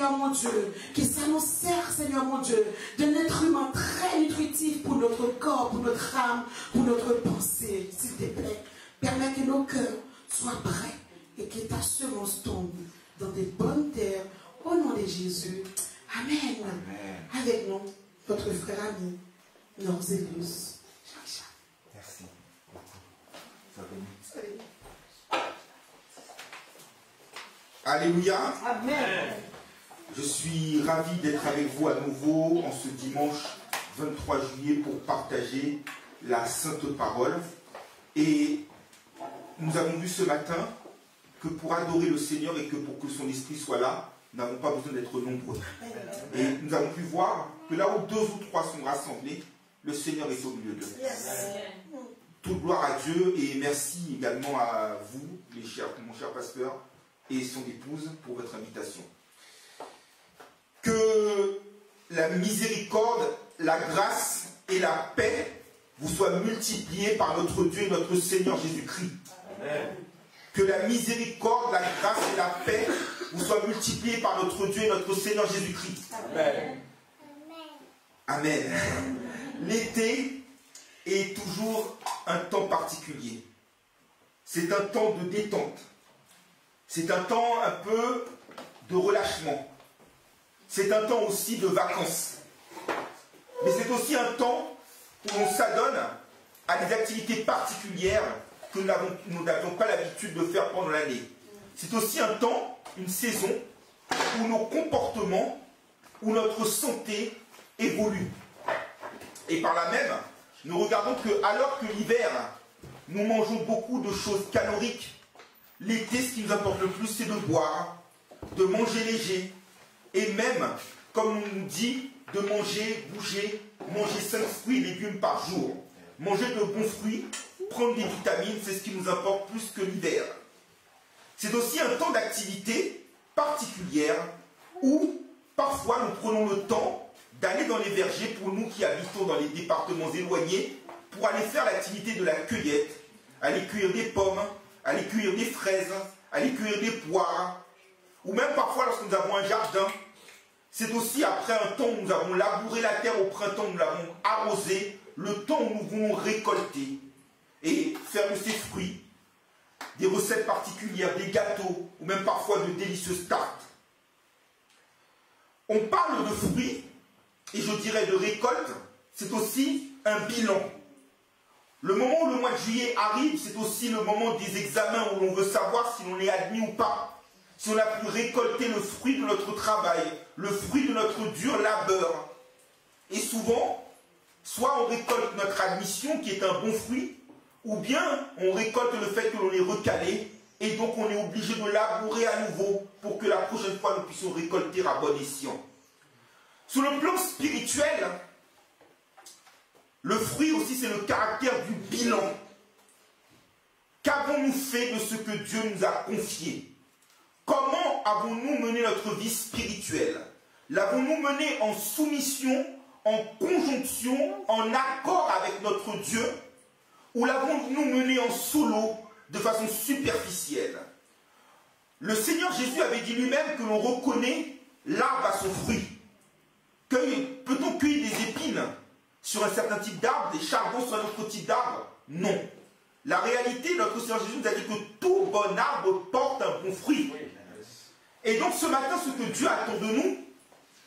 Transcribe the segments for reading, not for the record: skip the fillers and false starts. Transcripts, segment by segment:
Seigneur mon Dieu, que ça nous sert, Seigneur mon Dieu, d'un être humain très nutritif pour notre corps, pour notre âme, pour notre pensée. S'il te plaît, permets que nos cœurs soient prêts et que ta semence tombe dans des bonnes terres. Au nom de Jésus. Amen. Amen. Avec nous, notre frère ami, Norzelius. Merci. Alléluia. Amen. Je suis ravi d'être avec vous à nouveau en ce dimanche 23 juillet pour partager la Sainte Parole. Et nous avons vu ce matin que pour adorer le Seigneur et que pour que son esprit soit là, nous n'avons pas besoin d'être nombreux. Et nous avons pu voir que là où 2 ou 3 sont rassemblés, le Seigneur est au milieu d'eux. Toute gloire à Dieu et merci également à vous, mon cher pasteur et son épouse, pour votre invitation. Que la miséricorde, la grâce et la paix vous soient multipliées par notre Dieu et notre Seigneur Jésus-Christ. Que la miséricorde, la grâce et la paix vous soient multipliées par notre Dieu et notre Seigneur Jésus-Christ. Amen. Amen. L'été est toujours un temps particulier. C'est un temps de détente. C'est un temps un peu de relâchement. C'est un temps aussi de vacances. Mais c'est aussi un temps où on s'adonne à des activités particulières que nous n'avions pas l'habitude de faire pendant l'année. C'est aussi un temps, une saison, où nos comportements, où notre santé évolue. Et par là même, nous regardons que, alors que l'hiver, nous mangeons beaucoup de choses caloriques, l'été, ce qui nous importe le plus, c'est de boire, de manger léger, et même, comme on nous dit, de manger, bouger, manger 5 fruits et légumes par jour. Manger de bons fruits, prendre des vitamines, c'est ce qui nous importe plus que l'hiver. C'est aussi un temps d'activité particulière où, parfois, nous prenons le temps d'aller dans les vergers, pour nous qui habitons dans les départements éloignés, pour aller faire l'activité de la cueillette, aller cueillir des pommes, aller cueillir des fraises, aller cueillir des poires, ou même parfois lorsque nous avons un jardin. C'est aussi après un temps où nous avons labouré la terre au printemps, nous l'avons arrosé, le temps où nous voulons récolter et faire de ces fruits des recettes particulières, des gâteaux, ou même parfois de délicieuses tartes. On parle de fruits, et je dirais de récolte, c'est aussi un bilan. Le moment où le mois de juillet arrive, c'est aussi le moment des examens où l'on veut savoir si l'on est admis ou pas. Si on a pu récolter le fruit de notre travail, le fruit de notre dur labeur. Et souvent, soit on récolte notre admission qui est un bon fruit, ou bien on récolte le fait que l'on est recalé, et donc on est obligé de labourer à nouveau pour que la prochaine fois nous puissions récolter à bon escient. Sur le plan spirituel, le fruit aussi c'est le caractère du bilan. Qu'avons-nous fait de ce que Dieu nous a confié? Comment avons-nous mené notre vie spirituelle? L'avons-nous menée en soumission, en conjonction, en accord avec notre Dieu? Ou l'avons-nous menée en solo, de façon superficielle? Le Seigneur Jésus avait dit lui-même que l'on reconnaît l'arbre à son fruit. Peut-on cueillir des épines sur un certain type d'arbre, des charbons sur un autre type d'arbre? Non. La réalité, notre Seigneur Jésus nous a dit que tout bon arbre porte un bon fruit. Et donc ce matin, ce que Dieu attend de nous,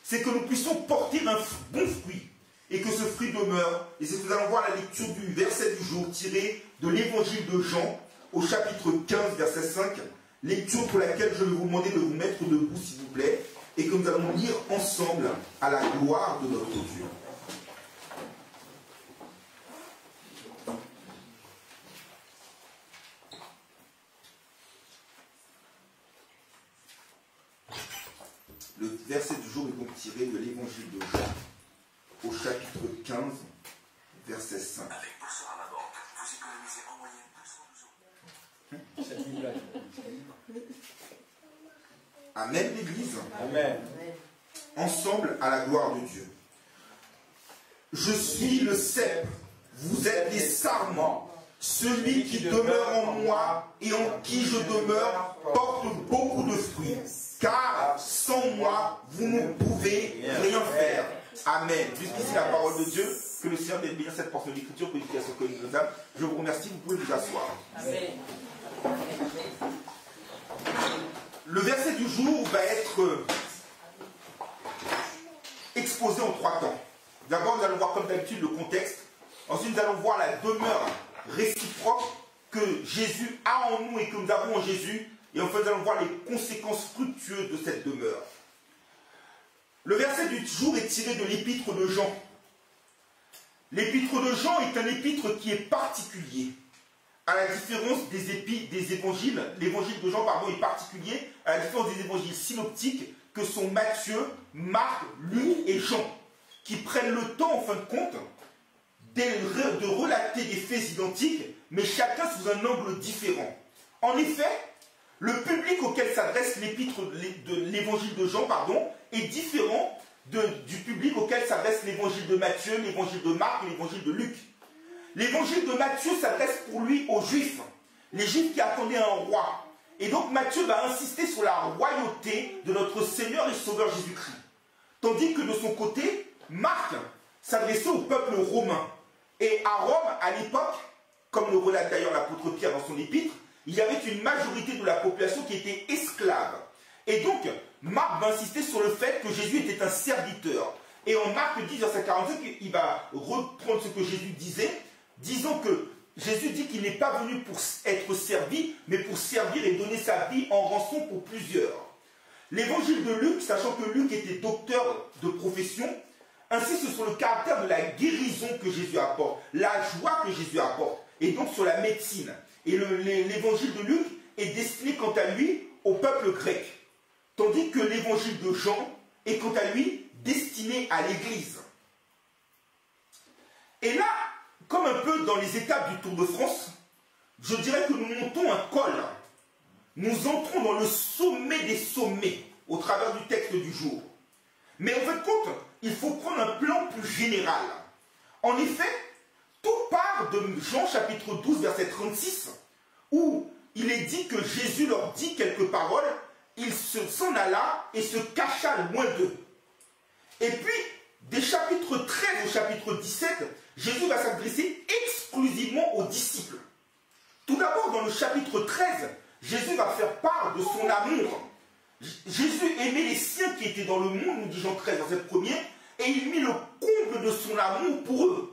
c'est que nous puissions porter un bon fruit. Et que ce fruit demeure. Et c'est ce que nous allons voir la lecture du verset du jour tiré de l'évangile de Jean, au chapitre 15, verset 5. Lecture pour laquelle je vais vous demander de vous mettre debout, s'il vous plaît. Et que nous allons lire ensemble à la gloire de notre Dieu. Le verset du jour est donc tiré de l'évangile de Jean, au chapitre 15, verset 5. Avec Boursorama à la banque, vous économisez en moyenne 200 €. Amen, l'Église. Amen. Ensemble à la gloire de Dieu. Je suis le cep, vous êtes les sarments. Celui qui demeure en moi et en qui je demeure porte beaucoup de fruits. car sans moi, vous ne pouvez rien faire. Amen. Jusqu'ici la parole de Dieu. Que le Seigneur bénisse cette portion de l'écriture pour l'éducation que nous avons. Je vous remercie, vous pouvez vous asseoir. Amen. Le verset du jour va être exposé en 3 temps. D'abord, nous allons voir comme d'habitude le contexte. Ensuite, nous allons voir la demeure réciproque que Jésus a en nous et que nous avons en Jésus. Et enfin, nous allons voir les conséquences fructueuses de cette demeure. Le verset du jour est tiré de l'épître de Jean. L'épître de Jean est un épître qui est particulier. À la différence des évangiles, l'évangile de Jean est particulier, à la différence des évangiles synoptiques que sont Matthieu, Marc, Luc et Jean, qui prennent le temps, en fin de compte, de relater des faits identiques, mais chacun sous un angle différent. En effet, le public auquel s'adresse l'épître de l'évangile de Jean, est différent du public auquel s'adresse l'évangile de Matthieu, l'évangile de Marc et l'évangile de Luc. L'évangile de Matthieu s'adresse pour lui aux Juifs, les Juifs qui attendaient un roi. Et donc Matthieu va insister sur la royauté de notre Seigneur et Sauveur Jésus-Christ. Tandis que de son côté, Marc s'adressait au peuple romain. Et à Rome, à l'époque, comme le relate d'ailleurs l'apôtre Pierre dans son épître, il y avait une majorité de la population qui était esclave. Et donc, Marc va insister sur le fait que Jésus était un serviteur. Et en Marc 10, verset 45, il va reprendre ce que Jésus disait, disant que Jésus dit qu'il n'est pas venu pour être servi, mais pour servir et donner sa vie en rançon pour plusieurs. L'évangile de Luc, sachant que Luc était docteur de profession, insiste sur le caractère de la guérison que Jésus apporte, la joie que Jésus apporte, et donc sur la médecine. Et l'évangile de Luc est destiné quant à lui au peuple grec, tandis que l'évangile de Jean est quant à lui destiné à l'Église. Et là, comme un peu dans les étapes du Tour de France, je dirais que nous montons un col. Nous entrons dans le sommet des sommets au travers du texte du jour. Mais en fin de compte, il faut prendre un plan plus général. En effet, tout part de Jean chapitre 12, verset 36, où il est dit que Jésus leur dit quelques paroles, il s'en alla et se cacha loin d'eux. Et puis, des chapitres 13 au chapitre 17, Jésus va s'adresser exclusivement aux disciples. Tout d'abord, dans le chapitre 13, Jésus va faire part de son amour. Jésus aimait les siens qui étaient dans le monde, nous dit Jean 13, verset 1er, et il mit le comble de son amour pour eux.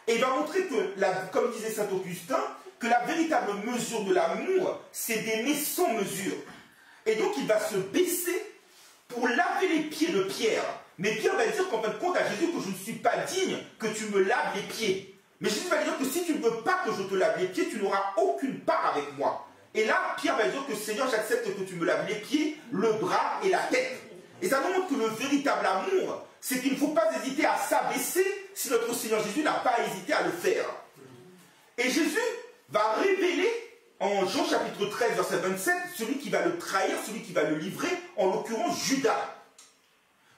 Et il va montrer que, comme disait saint Augustin, que la véritable mesure de l'amour, c'est d'aimer sans mesure. Et donc il va se baisser pour laver les pieds de Pierre. Mais Pierre va dire qu'en fin de compte à Jésus que je ne suis pas digne que tu me laves les pieds. Mais Jésus va dire que si tu ne veux pas que je te lave les pieds, tu n'auras aucune part avec moi. Et là, Pierre va dire que Seigneur, j'accepte que tu me laves les pieds, le bras et la tête. Et ça montre que le véritable amour, c'est qu'il ne faut pas hésiter à s'abaisser si notre Seigneur Jésus n'a pas hésité à le faire. Et Jésus va révéler en Jean chapitre 13, verset 27, celui qui va le trahir, celui qui va le livrer, en l'occurrence Judas.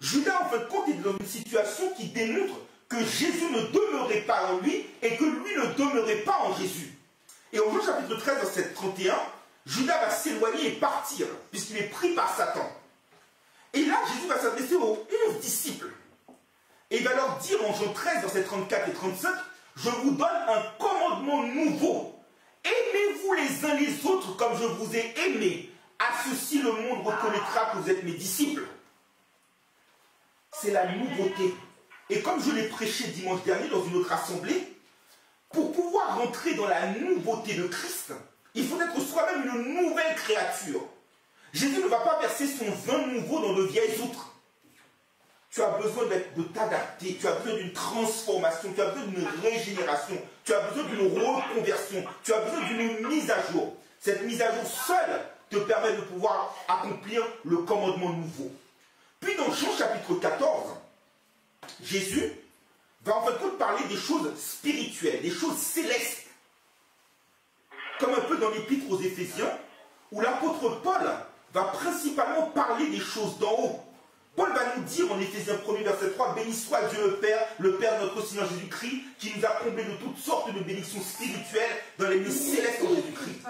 Judas, en fin de compte, est dans une situation qui démontre que Jésus ne demeurait pas en lui et que lui ne demeurait pas en Jésus. Et en Jean chapitre 13, verset 31, Judas va s'éloigner et partir, puisqu'il est pris par Satan. Et là, Jésus va s'adresser aux 11 disciples. Et il va leur dire en Jean 13, verset 34 et 35, « Je vous donne un commandement nouveau. Aimez-vous les uns les autres comme je vous ai aimés. À ceci, le monde reconnaîtra que vous êtes mes disciples. » C'est la nouveauté. Et comme je l'ai prêché dimanche dernier dans une autre assemblée, pour pouvoir rentrer dans la nouveauté de Christ, il faut être soi-même une nouvelle créature. Jésus ne va pas verser son vin nouveau dans de vieilles outres. Tu as besoin de t'adapter, tu as besoin d'une transformation, tu as besoin d'une régénération, tu as besoin d'une reconversion, tu as besoin d'une mise à jour. Cette mise à jour seule te permet de pouvoir accomplir le commandement nouveau. Puis dans Jean chapitre 14, Jésus va en fin de compte parler des choses spirituelles, des choses célestes. Comme un peu dans l'épître aux Éphésiens, où l'apôtre Paul va principalement parler des choses d'en haut. Paul va nous dire en Éphésiens 1er verset 3, « Béni soit Dieu le Père de notre Seigneur Jésus-Christ, qui nous a comblés de toutes sortes de bénédictions spirituelles dans les lieux célestes en Jésus-Christ. »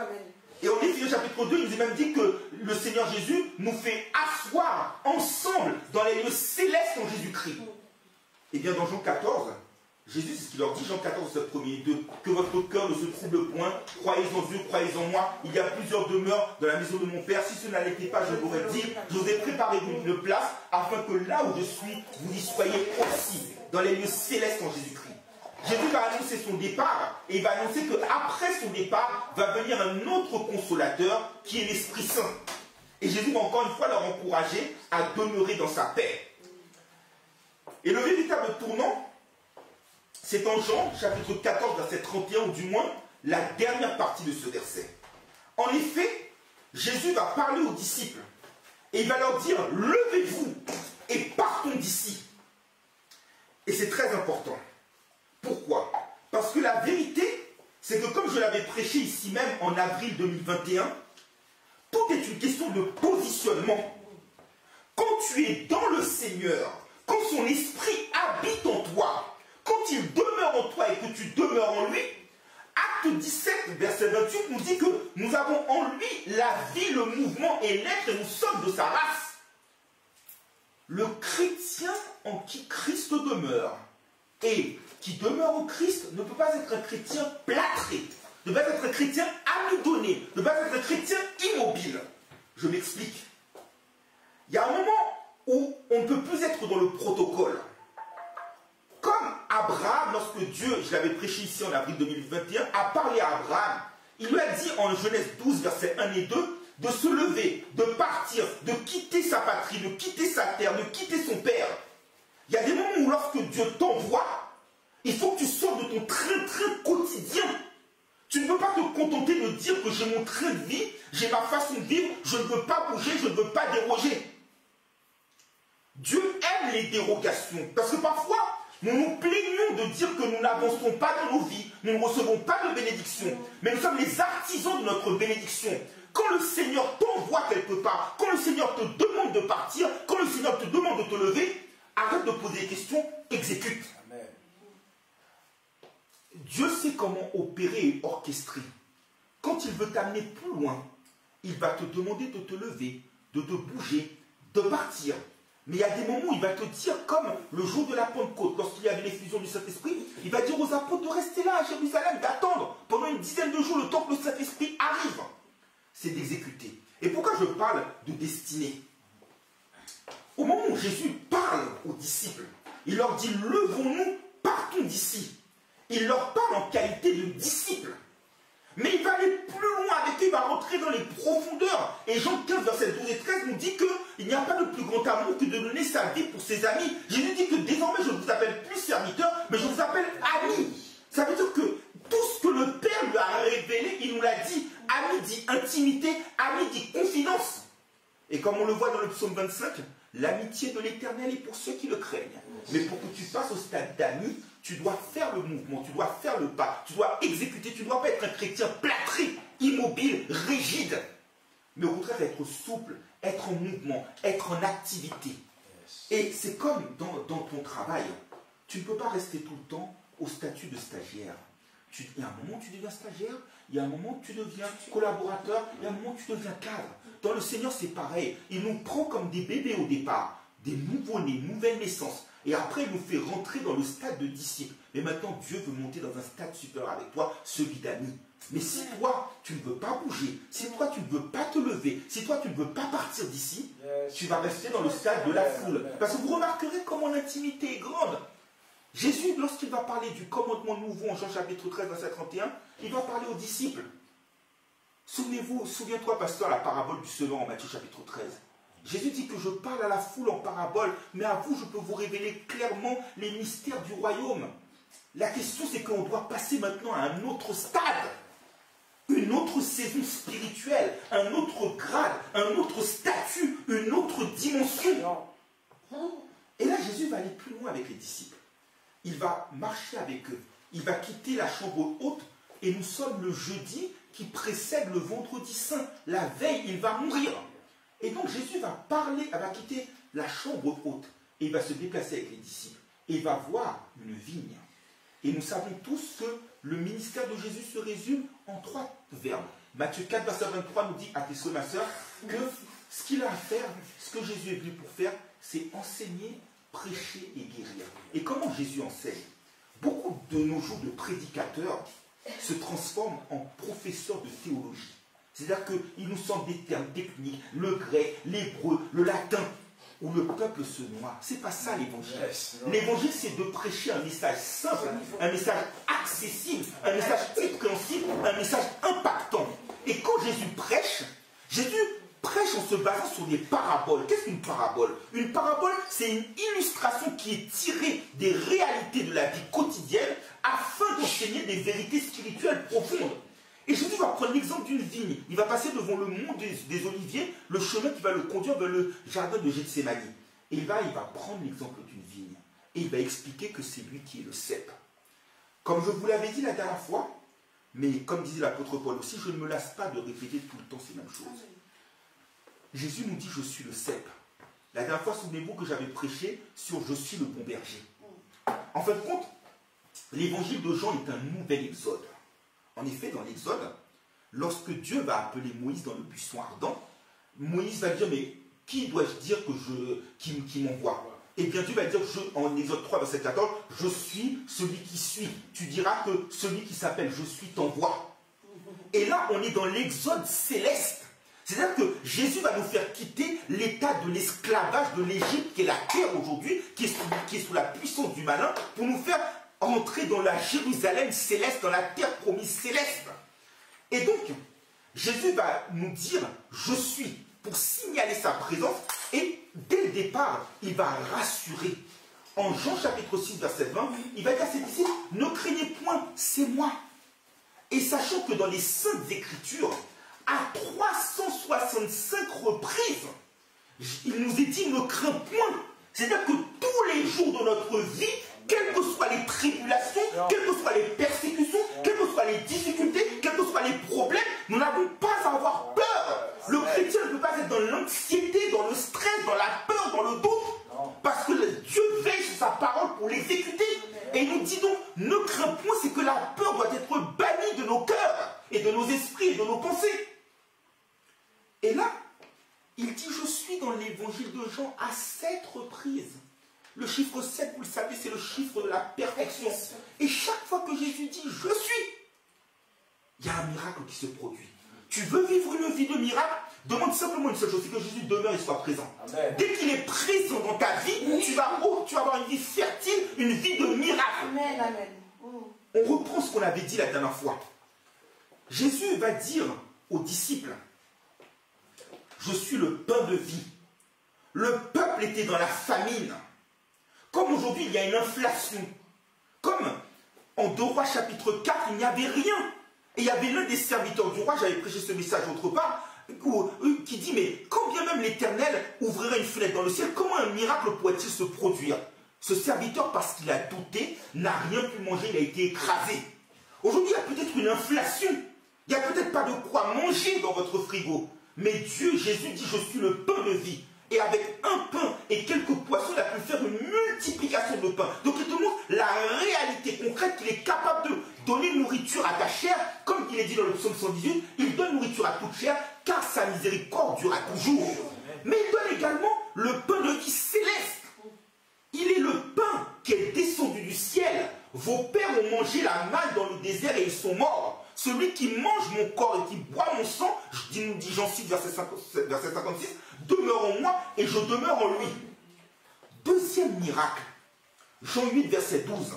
Et en Éphésiens chapitre 2, il nous est même dit que le Seigneur Jésus nous fait asseoir ensemble dans les lieux célestes en Jésus-Christ. Et bien dans Jean 14, Jésus, c'est ce qu'il leur dit, Jean 14, verset 1er et 2, que votre cœur ne se trouble point, croyez en Dieu, croyez en moi, il y a plusieurs demeures dans la maison de mon Père, si ce n'allait pas, je vous aurais dit, je vous ai préparé une place, afin que là où je suis, vous y soyez aussi, dans les lieux célestes en Jésus-Christ. Jésus va annoncer son départ, et il va annoncer qu'après son départ, va venir un autre consolateur, qui est l'Esprit Saint. Et Jésus va encore une fois leur encourager à demeurer dans sa paix. Et le véritable tournant, c'est en Jean, chapitre 14, verset 31, ou du moins, la dernière partie de ce verset. En effet, Jésus va parler aux disciples, et il va leur dire, levez-vous, et partons d'ici. Et c'est très important. Pourquoi? Parce que la vérité, c'est que comme je l'avais prêché ici même en avril 2021, tout est une question de positionnement. Quand tu es dans le Seigneur, quand son esprit habite en toi, quand il demeure en toi et que tu demeures en lui, Acte 17, verset 28 nous dit que nous avons en lui la vie, le mouvement et l'être, et nous sommes de sa race. Le chrétien en qui Christ demeure et qui demeure en Christ ne peut pas être un chrétien plâtré, ne peut pas être un chrétien amidonné, ne peut pas être un chrétien immobile. Je m'explique. Il y a un moment où on ne peut plus être dans le protocole. Comme Abraham, lorsque Dieu, je l'avais prêché ici en avril 2021, a parlé à Abraham, il lui a dit en Genèse 12, versets 1 et 2, de se lever, de partir, de quitter sa patrie, de quitter sa terre, de quitter son père. Il y a des moments où lorsque Dieu t'envoie, il faut que tu sortes de ton train-train quotidien. Tu ne peux pas te contenter de dire que j'ai mon train de vie, j'ai ma façon de vivre, je ne veux pas bouger, je ne veux pas déroger. Dieu aime les dérogations, parce que parfois, nous nous plaignons de dire que nous n'avançons pas dans nos vies, nous ne recevons pas de bénédiction, mais nous sommes les artisans de notre bénédiction. Quand le Seigneur t'envoie quelque part, quand le Seigneur te demande de partir, quand le Seigneur te demande de te lever, arrête de poser des questions, exécute. Amen. Dieu sait comment opérer et orchestrer. Quand il veut t'amener plus loin, il va te demander de te lever, de te bouger, de partir. Mais il y a des moments où il va te dire, comme le jour de la Pentecôte, lorsqu'il y avait l'effusion du Saint-Esprit, il va dire aux apôtres de rester là à Jérusalem, d'attendre pendant une dizaine de jours le temps que le Saint-Esprit arrive. C'est d'exécuter. Et pourquoi je parle de destinée? Au moment où Jésus parle aux disciples, il leur dit, levons-nous, partons d'ici. Il leur parle en qualité de disciples. Mais il va aller plus loin avec eux, il va rentrer dans les profondeurs. Et Jean 15, verset 12 et 13 nous dit qu'il n'y a pas de plus grand amour que de donner sa vie pour ses amis. Jésus dit que désormais je ne vous appelle plus serviteur, mais je vous appelle ami. Ça veut dire que tout ce que le Père lui a révélé, il nous l'a dit. Ami dit intimité, ami dit confidence. Et comme on le voit dans le psaume 25, l'amitié de l'Éternel est pour ceux qui le craignent. Mais pour que tu passes au stade d'ami, tu dois faire le mouvement, tu dois faire le pas, tu dois exécuter, tu ne dois pas être un chrétien plâtré, immobile, rigide. Mais au contraire, être souple, être en mouvement, être en activité. Et c'est comme dans ton travail, tu ne peux pas rester tout le temps au statut de stagiaire. Il y a un moment où tu deviens stagiaire, il y a un moment où tu deviens collaborateur, il y a un moment où tu deviens cadre. Dans le Seigneur, c'est pareil. Il nous prend comme des bébés au départ, des nouveaux-nés, nouvelles naissances. Et après, il nous fait rentrer dans le stade de disciple. Mais maintenant, Dieu veut monter dans un stade supérieur avec toi, celui d'ami. Mais si toi, tu ne veux pas bouger, si toi, tu ne veux pas te lever, si toi, tu ne veux pas partir d'ici, tu vas rester dans le stade de la foule. Parce que vous remarquerez comment l'intimité est grande. Jésus, lorsqu'il va parler du commandement nouveau en Jean chapitre 13, verset 31, il va parler aux disciples. Souviens-toi, pasteur, la parabole du semeur en Matthieu chapitre 13. Jésus dit que je parle à la foule en parabole, mais à vous, je peux vous révéler clairement les mystères du royaume. La question, c'est qu'on doit passer maintenant à un autre stade, une autre saison spirituelle, un autre grade, un autre statut, une autre dimension. Et là, Jésus va aller plus loin avec les disciples. Il va marcher avec eux. Il va quitter la chambre haute. Et nous sommes le jeudi qui précède le vendredi saint. La veille, il va mourir. Et donc Jésus va quitter la chambre haute. Et il va se déplacer avec les disciples. Et il va voir une vigne. Et nous savons tous que le ministère de Jésus se résume en 3 verbes. Matthieu 4, verset 23 nous dit à tes soeurs, ma soeur, que ce qu'il a à faire, ce que Jésus est venu pour faire, c'est enseigner, prêcher et guérir. Et comment Jésus enseigne? Beaucoup de nos jours de prédicateurs se transforment en professeurs de théologie. C'est-à-dire qu'ils nous sortent des termes techniques, le grec, l'hébreu, le latin, où le peuple se noie. C'est pas ça l'évangile. L'évangile, c'est de prêcher un message simple, un message accessible, un message compréhensible, un message impactant. Et quand Jésus prêche en se basant sur des paraboles. Qu'est-ce qu'une parabole? Une parabole, c'est une illustration qui est tirée des réalités de la vie quotidienne afin d'enseigner des vérités spirituelles profondes. Et Jésus va prendre l'exemple d'une vigne. Il va passer devant le mont des Oliviers, le chemin qui va le conduire vers le jardin de Gethsémani. Et il va prendre l'exemple d'une vigne. Et il va expliquer que c'est lui qui est le cep. Comme je vous l'avais dit la dernière fois, mais comme disait l'apôtre Paul aussi, je ne me lasse pas de répéter tout le temps ces mêmes choses. Jésus nous dit, je suis le cep. La dernière fois, souvenez-vous que j'avais prêché sur je suis le bon berger. En fin de compte, l'évangile de Jean est un nouvel exode. En effet, dans l'exode, lorsque Dieu va appeler Moïse dans le buisson ardent, Moïse va dire, mais qui dois-je dire qui m'envoie? Et bien Dieu va dire, en Exode 3, verset 14, je suis celui qui suis. Tu diras que celui qui s'appelle je suis t'envoie. Et là, on est dans l'exode céleste. C'est-à-dire que Jésus va nous faire quitter l'état de l'esclavage de l'Égypte, qui est la terre aujourd'hui, qui est sous la puissance du malin, pour nous faire entrer dans la Jérusalem céleste, dans la terre promise céleste. Et donc, Jésus va nous dire « je suis » pour signaler sa présence, et dès le départ, il va rassurer. En Jean chapitre 6, verset 20, il va dire à ses disciples « ne craignez point, c'est moi ». Et sachant que dans les Saintes Écritures, à 365 reprises, il nous est dit « ne crains point ». C'est-à-dire que tous les jours de notre vie, quelles que soient les tribulations, quelles que soient les persécutions, quelles que soient les difficultés, quels que soient les problèmes, nous n'avons pas à avoir peur. Le chrétien ne peut pas être dans l'anxiété, dans le stress, dans la peur, dans le doute, parce que Dieu veille sur sa parole pour l'exécuter. Et il nous dit donc, ne crains point, c'est que la peur doit être bannie de nos cœurs, et de nos esprits, et de nos pensées. Et là, il dit, je suis dans l'évangile de Jean à 7 reprises. Le chiffre 7, vous le savez, c'est le chiffre de la perfection. Et chaque fois que Jésus dit « je suis », il y a un miracle qui se produit. Tu veux vivre une vie de miracle? Demande simplement une seule chose, c'est que Jésus demeure et soit présent. Amen. Dès qu'il est présent dans ta vie, tu vas avoir une vie fertile, une vie de miracle. Amen, amen. On reprend ce qu'on avait dit la dernière fois. Jésus va dire aux disciples « je suis le pain de vie ». Le peuple était dans la famine. Comme aujourd'hui, il y a une inflation. Comme en 2 Rois chapitre 4, il n'y avait rien. Et il y avait l'un des serviteurs du roi, j'avais prêché ce message autre part, qui dit, mais quand bien même l'Éternel ouvrirait une fenêtre dans le ciel, comment un miracle pourrait-il se produire? Ce serviteur, parce qu'il a douté, n'a rien pu manger, il a été écrasé. Aujourd'hui, il y a peut-être une inflation. Il n'y a peut-être pas de quoi manger dans votre frigo. Mais Dieu, Jésus dit, je suis le pain de vie. Et avec un pain et quelques poissons, il a pu faire une multiplication de pain. Donc il te montre la réalité concrète qu'il est capable de donner nourriture à ta chair. Comme il est dit dans le psaume 118, il donne nourriture à toute chair, car sa miséricorde dure à toujours. Mais il donne également le pain de vie céleste. Il est le pain qui est descendu du ciel. Vos pères ont mangé la manne dans le désert et ils sont morts. Celui qui mange mon corps et qui boit mon sang, nous dit Jean 6, verset 56, demeure en moi et je demeure en lui. Deuxième miracle, Jean 8, verset 12.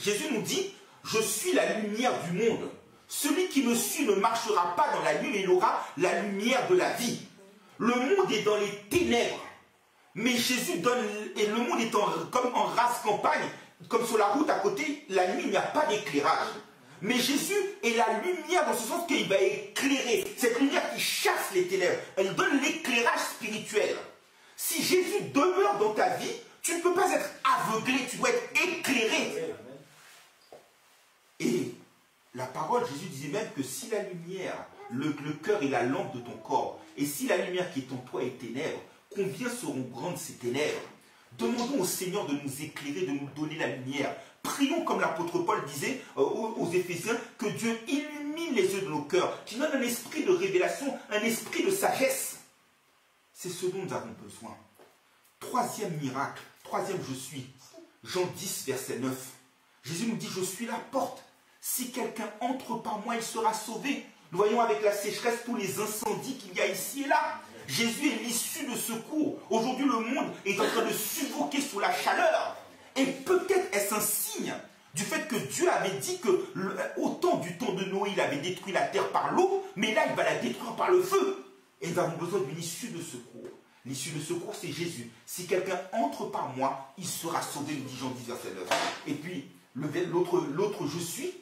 Jésus nous dit, je suis la lumière du monde. Celui qui me suit ne marchera pas dans la nuit, mais il aura la lumière de la vie. Le monde est dans les ténèbres, mais Jésus donne, et le monde est comme en race campagne, comme sur la route à côté, la nuit, il n'y a pas d'éclairage. Mais Jésus est la lumière dans ce sens qu'il va éclairer. Cette lumière qui chasse les ténèbres. Elle donne l'éclairage spirituel. Si Jésus demeure dans ta vie, tu ne peux pas être aveuglé, tu dois être éclairé. Et la parole, Jésus disait même que si la lumière, le cœur est la lampe de ton corps, et si la lumière qui est en toi est ténèbres, combien seront grandes ces ténèbres? Demandons au Seigneur de nous éclairer, de nous donner la lumière. Prions comme l'apôtre Paul disait aux Éphésiens, que Dieu illumine illumine les yeux de nos cœurs, qui donne un esprit de révélation, un esprit de sagesse. C'est ce dont nous avons besoin. Troisième miracle, troisième je suis. Jean 10, verset 9. Jésus nous dit, je suis la porte. Si quelqu'un entre par moi, il sera sauvé. Nous voyons avec la sécheresse tous les incendies qu'il y a ici et là. Jésus est l'issue de secours. Aujourd'hui, le monde est en train de suffoquer sous la chaleur. Et peut-être est-ce un signe du fait que Dieu avait dit que autant du temps de Noé, il avait détruit la terre par l'eau, mais là, il va la détruire par le feu. Et nous avons besoin d'une issue de secours. L'issue de secours, c'est Jésus. Si quelqu'un entre par moi, il sera sauvé, nous dit Jean 10, verset 9. Et puis, l'autre je suis,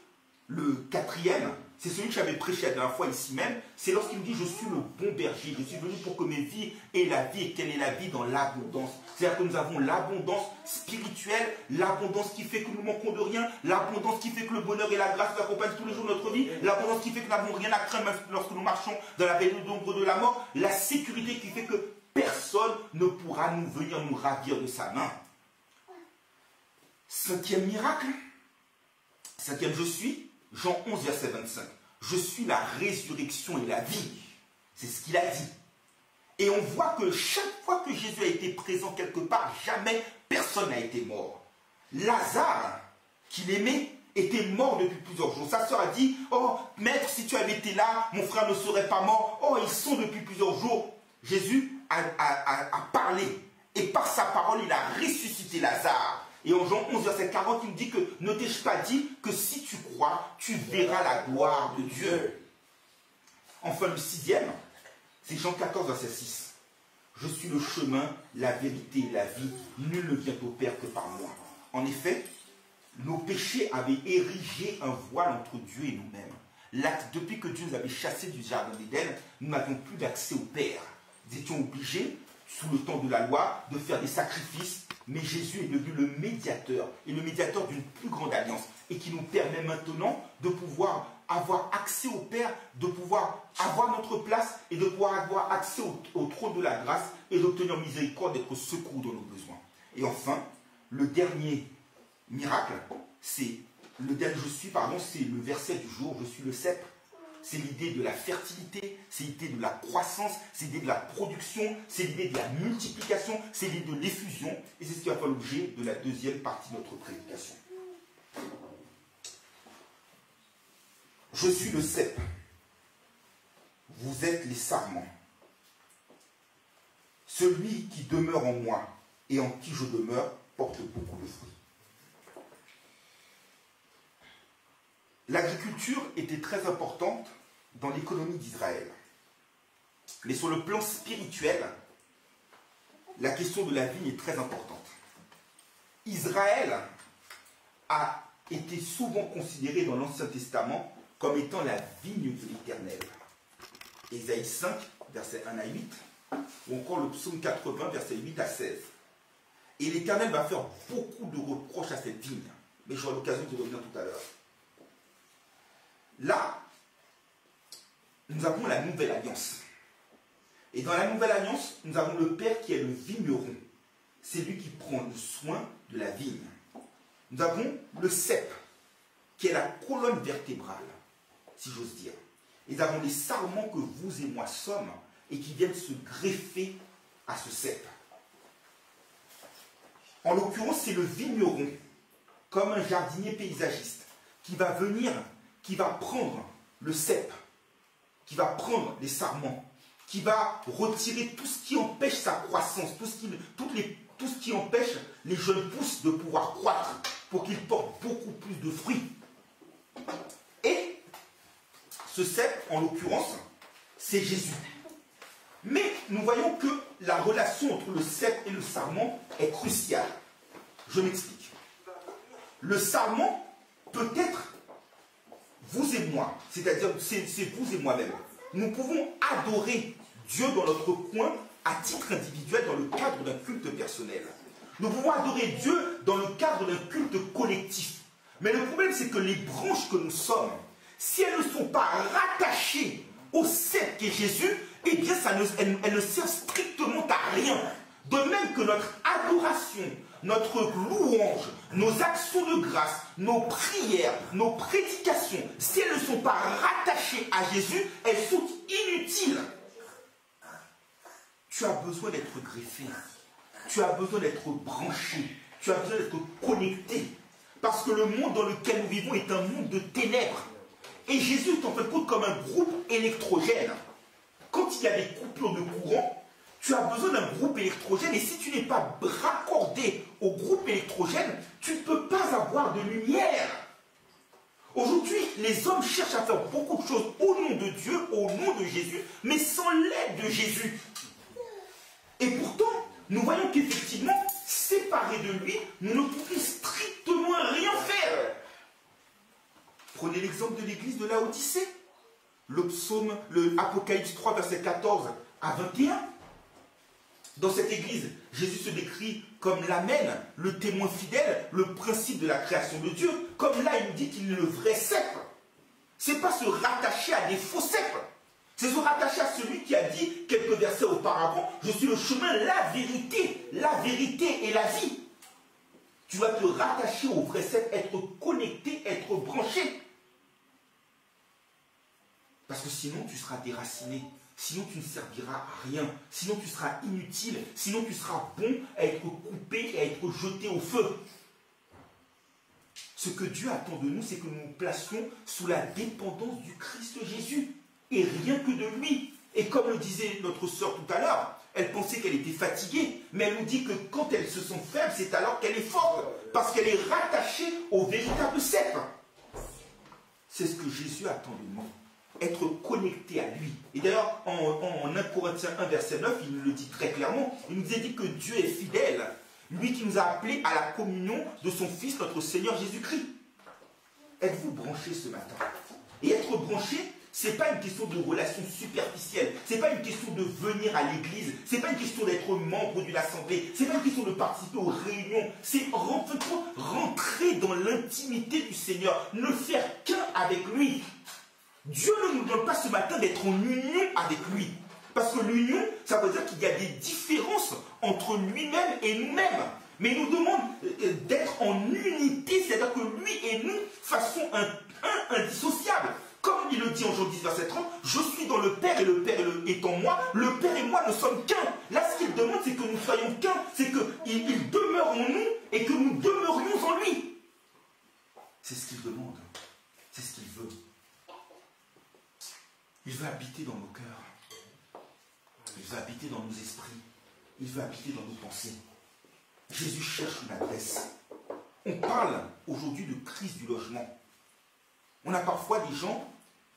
le quatrième, c'est celui que j'avais prêché la dernière fois ici même, c'est lorsqu'il me dit, je suis le bon berger, je suis venu pour que mes vies aient la vie, et quelle est la vie dans l'abondance. C'est-à-dire que nous avons l'abondance spirituelle, l'abondance qui fait que nous ne manquons de rien, l'abondance qui fait que le bonheur et la grâce nous accompagnent tous les jours de notre vie, l'abondance qui fait que nous n'avons rien à craindre lorsque nous marchons dans la vallée de l'ombre de la mort, la sécurité qui fait que personne ne pourra venir nous ravir de sa main. Cinquième miracle, cinquième je suis, Jean 11, verset 25. Je suis la résurrection et la vie. C'est ce qu'il a dit. Et on voit que chaque fois que Jésus a été présent quelque part, jamais personne n'a été mort. Lazare, qu'il aimait, était mort depuis plusieurs jours. Sa sœur a dit, oh, maître, si tu avais été là, mon frère ne serait pas mort. Oh, ils sont depuis plusieurs jours. Jésus a parlé. Et par sa parole, il a ressuscité Lazare. Et en Jean 11, verset 40, il me dit que ne t'ai-je pas dit que si tu crois, tu verras la gloire de Dieu. Enfin, le sixième, c'est Jean 14, verset 6. Je suis le chemin, la vérité et la vie. Nul ne vient au Père que par moi. En effet, nos péchés avaient érigé un voile entre Dieu et nous-mêmes. Depuis que Dieu nous avait chassés du jardin d'Éden, nous n'avions plus d'accès au Père. Nous étions obligés, sous le temps de la loi, de faire des sacrifices. Mais Jésus est devenu le médiateur, et le médiateur d'une plus grande alliance, et qui nous permet maintenant de pouvoir avoir accès au Père, de pouvoir avoir notre place, et de pouvoir avoir accès au trône de la grâce, et d'obtenir miséricorde, d'être secours dans nos besoins. Et enfin, le dernier miracle, c'est le verset du jour, je suis le cep. C'est l'idée de la fertilité, c'est l'idée de la croissance, c'est l'idée de la production, c'est l'idée de la multiplication, c'est l'idée de l'effusion. Et c'est ce qui va faire l'objet de la deuxième partie de notre prédication. Je suis le cep. Vous êtes les sarments. Celui qui demeure en moi et en qui je demeure porte beaucoup de fruits. L'agriculture était très importante dans l'économie d'Israël. Mais sur le plan spirituel, la question de la vigne est très importante. Israël a été souvent considéré dans l'Ancien Testament comme étant la vigne de l'Éternel. Ésaïe 5, versets 1 à 8, ou encore le psaume 80, versets 8 à 16. Et l'Éternel va faire beaucoup de reproches à cette vigne. Mais j'aurai l'occasion de revenir tout à l'heure. Là, nous avons la nouvelle alliance. Et dans la nouvelle alliance, nous avons le Père qui est le vigneron. C'est lui qui prend le soin de la vigne. Nous avons le cep, qui est la colonne vertébrale, si j'ose dire. Et nous avons les sarments que vous et moi sommes, et qui viennent se greffer à ce cep. En l'occurrence, c'est le vigneron, comme un jardinier paysagiste, qui va venir, qui va prendre le cep, qui va prendre les sarments, qui va retirer tout ce qui empêche sa croissance, tout ce qui empêche les jeunes pousses de pouvoir croître, pour qu'ils portent beaucoup plus de fruits. Et ce cep, en l'occurrence, c'est Jésus. Mais nous voyons que la relation entre le cep et le sarment est cruciale. Je m'explique. Le sarment peut être vous et moi, c'est-à-dire c'est vous et moi-même. Nous pouvons adorer Dieu dans notre coin à titre individuel dans le cadre d'un culte personnel. Nous pouvons adorer Dieu dans le cadre d'un culte collectif. Mais le problème, c'est que les branches que nous sommes, si elles ne sont pas rattachées au cep qu'est Jésus, eh bien, elles ne servent strictement à rien. De même que notre adoration, notre louange, nos actions de grâce, nos prières, nos prédications, si elles ne sont pas rattachées à Jésus, elles sont inutiles. Tu as besoin d'être greffé. Tu as besoin d'être branché. Tu as besoin d'être connecté. Parce que le monde dans lequel nous vivons est un monde de ténèbres. Et Jésus est en fin de compte comme un groupe électrogène. Quand il y a des coupures de courant, tu as besoin d'un groupe électrogène. Et si tu n'es pas raccordé au groupe électrogène, tu ne peux pas avoir de lumière. Aujourd'hui, les hommes cherchent à faire beaucoup de choses au nom de Dieu, au nom de Jésus, mais sans l'aide de Jésus. Et pourtant, nous voyons qu'effectivement, séparés de lui, nous ne pouvons strictement rien faire. Prenez l'exemple de l'église de Laodicée. Le psaume, le Apocalypse 3, verset 14 à 21. Dans cette église, Jésus se décrit comme l'Amen, le témoin fidèle, le principe de la création de Dieu. Comme là, il nous dit qu'il est le vrai cep. Ce n'est pas se rattacher à des faux ceps. C'est se rattacher à celui qui a dit quelques versets auparavant, je suis le chemin, la vérité et la vie. Tu vas te rattacher au vrai cep, être connecté, être branché. Parce que sinon tu seras déraciné, sinon tu ne serviras à rien, sinon tu seras inutile, sinon tu seras bon à être coupé et à être jeté au feu. Ce que Dieu attend de nous, c'est que nous nous placions sous la dépendance du Christ Jésus. Et rien que de lui. Et comme le disait notre sœur tout à l'heure, elle pensait qu'elle était fatiguée, mais elle nous dit que quand elle se sent faible, c'est alors qu'elle est forte, parce qu'elle est rattachée au véritable cep. C'est ce que Jésus attend de nous, être connecté à lui. Et d'ailleurs, en 1 Corinthiens 1, verset 9, il nous le dit très clairement, il nous a dit que Dieu est fidèle, lui qui nous a appelés à la communion de son Fils, notre Seigneur Jésus-Christ. Êtes-vous branché ce matin? Et être branché, ce n'est pas une question de relation superficielle, ce n'est pas une question de venir à l'église, ce n'est pas une question d'être membre d'une assemblée, ce n'est pas une question de participer aux réunions, c'est rentrer dans l'intimité du Seigneur, ne faire qu'un avec lui. Dieu ne nous donne pas ce matin d'être en union avec lui, parce que l'union, ça veut dire qu'il y a des différences entre lui-même et nous-mêmes. Mais il nous demande d'être en unité, c'est-à-dire que lui et nous fassons un indissociable. Comme il le dit en Jean 10, verset 30, je suis dans le Père et le Père est en moi, le Père et moi ne sommes qu'un. Là, ce qu'il demande, c'est que nous soyons qu'un, c'est qu'il demeure en nous et que nous demeurions en lui. C'est ce qu'il demande, c'est ce qu'il veut. Il veut habiter dans nos cœurs, il veut habiter dans nos esprits, il veut habiter dans nos pensées. Jésus cherche une adresse. On parle aujourd'hui de crise du logement. On a parfois des gens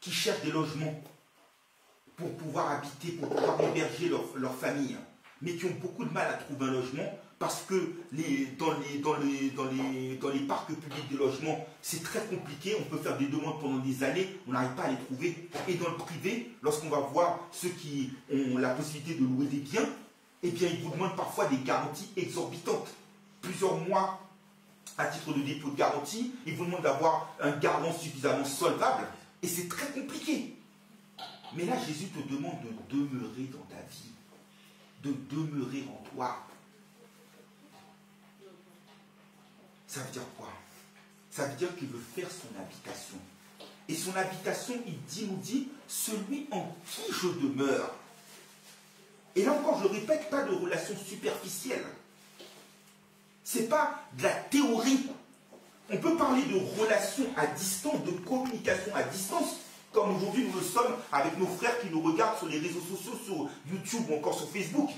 qui cherchent des logements pour pouvoir habiter, pour pouvoir héberger leur famille, mais qui ont beaucoup de mal à trouver un logement parce que dans les parcs publics de logement, c'est très compliqué. On peut faire des demandes pendant des années, on n'arrive pas à les trouver. Et dans le privé, lorsqu'on va voir ceux qui ont la possibilité de louer des biens, eh bien, ils vous demandent parfois des garanties exorbitantes. Plusieurs mois à titre de dépôt de garantie, ils vous demandent d'avoir un garant suffisamment solvable, et c'est très compliqué. Mais là, Jésus te demande de demeurer dans ta vie, de demeurer en toi. Ça veut dire quoi? Ça veut dire qu'il veut faire son habitation. Et son habitation, nous dit, celui en qui je demeure. Et là encore, je le répète, pas de relation superficielle. Ce n'est pas de la théorie. On peut parler de relations à distance, de communication à distance, comme aujourd'hui nous le sommes avec nos frères qui nous regardent sur les réseaux sociaux, sur YouTube ou encore sur Facebook.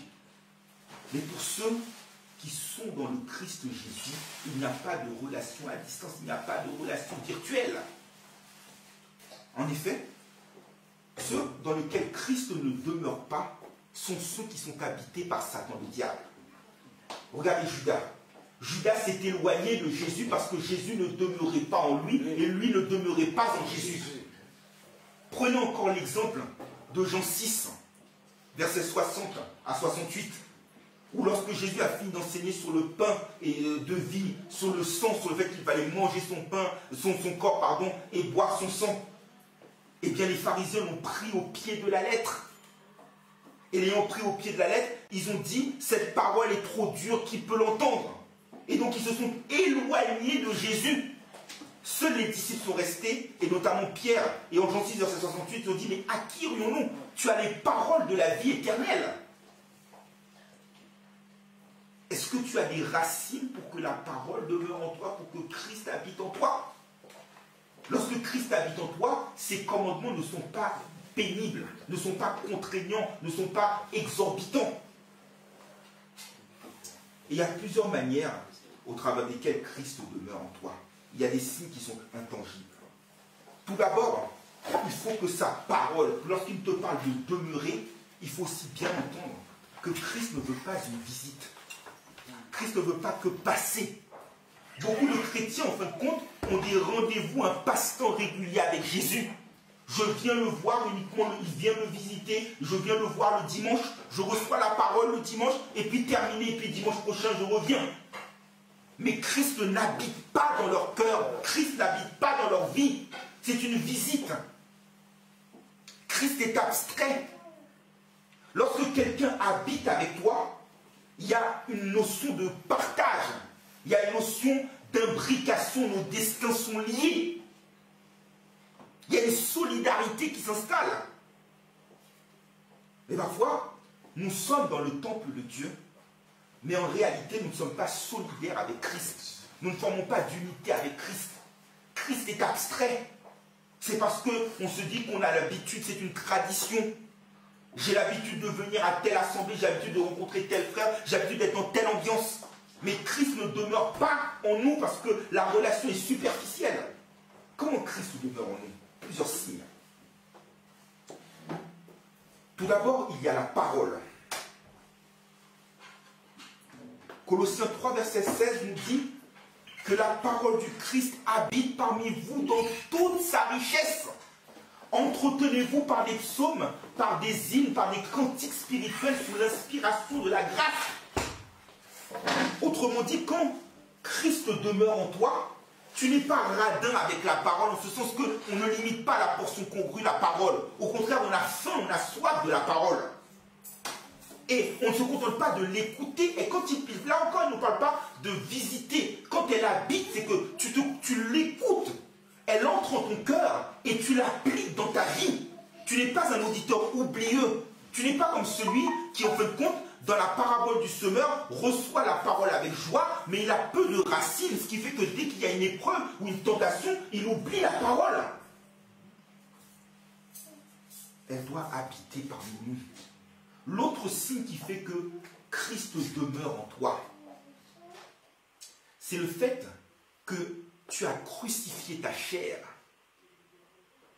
Mais pour ceux qui sont dans le Christ Jésus, il n'y a pas de relation à distance, il n'y a pas de relation virtuelle. En effet, ceux dans lesquels Christ ne demeure pas sont ceux qui sont habités par Satan le diable. Regardez Judas. Judas s'est éloigné de Jésus parce que Jésus ne demeurait pas en lui et lui ne demeurait pas en Jésus. Prenons encore l'exemple de Jean 6, versets 60 à 68, où lorsque Jésus a fini d'enseigner sur le pain et de vie, sur le sang, sur le fait qu'il fallait manger son pain, son corps, et boire son sang, eh bien les pharisiens l'ont pris au pied de la lettre. et l'ayant pris au pied de la lettre, ils ont dit, cette parole est trop dure, qui peut l'entendre? Et donc ils se sont éloignés de Jésus. Seuls les disciples sont restés, et notamment Pierre, et en Jean 6, verset 68, ils ont dit, mais à qui irions-nous? Tu as les paroles de la vie éternelle. Est-ce que tu as des racines pour que la parole demeure en toi, pour que Christ habite en toi? Lorsque Christ habite en toi, ses commandements ne sont pas pénibles, ne sont pas contraignants, ne sont pas exorbitants. Et il y a plusieurs manières au travers desquelles Christ demeure en toi. Il y a des signes qui sont intangibles. Tout d'abord, il faut que sa parole, lorsqu'il te parle de demeurer, il faut aussi bien entendre que Christ ne veut pas une visite. Christ ne veut pas que passer. Beaucoup de chrétiens, en fin de compte, ont des rendez-vous, un passe-temps régulier avec Jésus. Je viens le voir uniquement, il vient me visiter, je viens le voir le dimanche, je reçois la parole le dimanche, et puis terminé, et puis dimanche prochain, je reviens. Mais Christ n'habite pas dans leur cœur, Christ n'habite pas dans leur vie. C'est une visite. Christ est abstrait. Lorsque quelqu'un habite avec toi, il y a une notion de partage, il y a une notion d'imbrication, nos destins sont liés. Il y a une solidarité qui s'installe. Mais parfois, nous sommes dans le temple de Dieu, mais en réalité, nous ne sommes pas solidaires avec Christ. Nous ne formons pas d'unité avec Christ. Christ est abstrait. C'est parce qu'on se dit qu'on a l'habitude, c'est une tradition. J'ai l'habitude de venir à telle assemblée, j'ai l'habitude de rencontrer tel frère, j'ai l'habitude d'être dans telle ambiance. Mais Christ ne demeure pas en nous parce que la relation est superficielle. Comment Christ demeure en nous? Plusieurs signes. Tout d'abord, il y a la parole. Colossiens 3, verset 16 nous dit que la parole du Christ habite parmi vous dans toute sa richesse. Entretenez-vous par des psaumes, par des hymnes, par des cantiques spirituels sous l'inspiration de la grâce. Autrement dit, quand Christ demeure en toi, tu n'es pas radin avec la parole, en ce sens qu'on ne limite pas la portion congrue, la parole. Au contraire, on a faim, on a soif de la parole. Et on ne se contente pas de l'écouter. Et quand il, là encore, il ne parle pas de visiter. Quand elle habite, c'est que tu l'écoutes. Elle entre en ton cœur et tu l'appliques dans ta vie. Tu n'es pas un auditeur oublieux. Tu n'es pas comme celui qui, en fin de compte, dans la parabole du semeur, reçoit la parole avec joie, mais il a peu de racines, ce qui fait que dès qu'il y a une épreuve ou une tentation, il oublie la parole. Elle doit habiter parmi nous. L'autre signe qui fait que Christ demeure en toi, c'est le fait que tu as crucifié ta chair.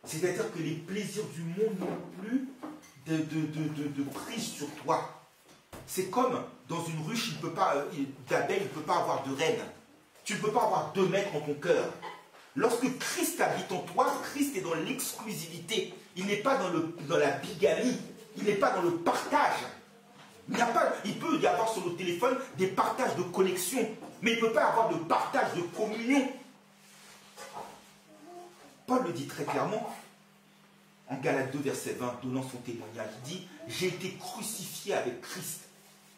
C'est-à-dire que les plaisirs du monde n'ont plus de prise sur toi. C'est comme dans une ruche, d'abeille, il ne peut pas avoir de reine. Tu ne peux pas avoir 2 maîtres en ton cœur. Lorsque Christ habite en toi, Christ est dans l'exclusivité. Il n'est pas dans la bigamie. Il n'est pas dans le partage. Il peut y avoir sur le téléphone des partages de connexion, mais il ne peut pas avoir de partage de communion. Paul le dit très clairement, en Galates 2, verset 20, donnant son témoignage, il dit « J'ai été crucifié avec Christ.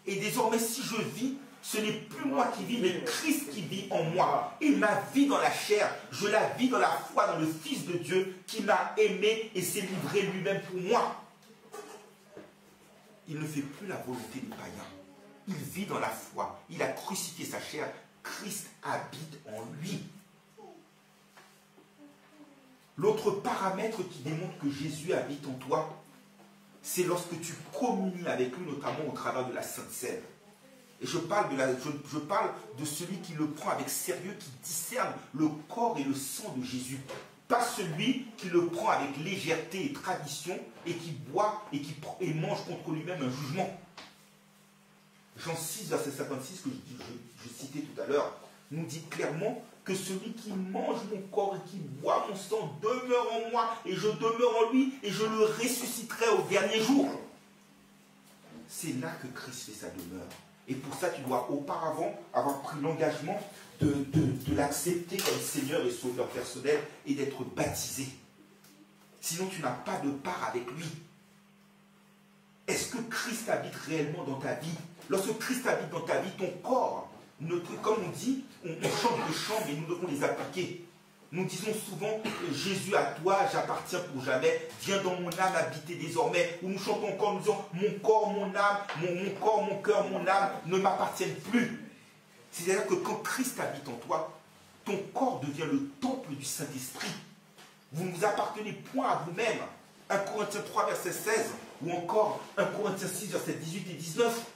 Et désormais, si je vis, ce n'est plus moi qui vis, mais Christ qui vit en moi. Et ma vie dans la chair, je la vis dans la foi dans le Fils de Dieu qui m'a aimé et s'est livré lui-même pour moi. » Il ne fait plus la volonté des païens. Il vit dans la foi. Il a crucifié sa chair. Christ habite en lui. L'autre paramètre qui démontre que Jésus habite en toi, c'est lorsque tu communies avec lui, notamment au travers de la Sainte Seine. Et je parle de celui qui le prend avec sérieux, qui discerne le corps et le sang de Jésus. Pas celui qui le prend avec légèreté et tradition et qui boit et mange contre lui-même un jugement. Jean 6, verset 56, que je citais tout à l'heure, nous dit clairement que celui qui mange mon corps et qui boit mon sang demeure en moi et je demeure en lui et je le ressusciterai au dernier jour. C'est là que Christ fait sa demeure. Et pour ça, tu dois auparavant avoir pris l'engagement de l'accepter comme Seigneur et Sauveur personnel et d'être baptisé. Sinon, tu n'as pas de part avec lui. est-ce que Christ habite réellement dans ta vie? Lorsque Christ habite dans ta vie, ton corps, comme on dit, on chante des chants, mais nous devons les appliquer. Nous disons souvent, Jésus à toi, j'appartiens pour jamais, viens dans mon âme habiter désormais. Ou nous chantons encore, nous disons, mon corps, mon âme, mon corps, mon cœur, mon âme ne m'appartiennent plus. C'est-à-dire que quand Christ habite en toi, ton corps devient le temple du Saint-Esprit. Vous ne vous appartenez point à vous-même. 1 Corinthiens 3, verset 16, ou encore 1 Corinthiens 6, verset 18 et 19.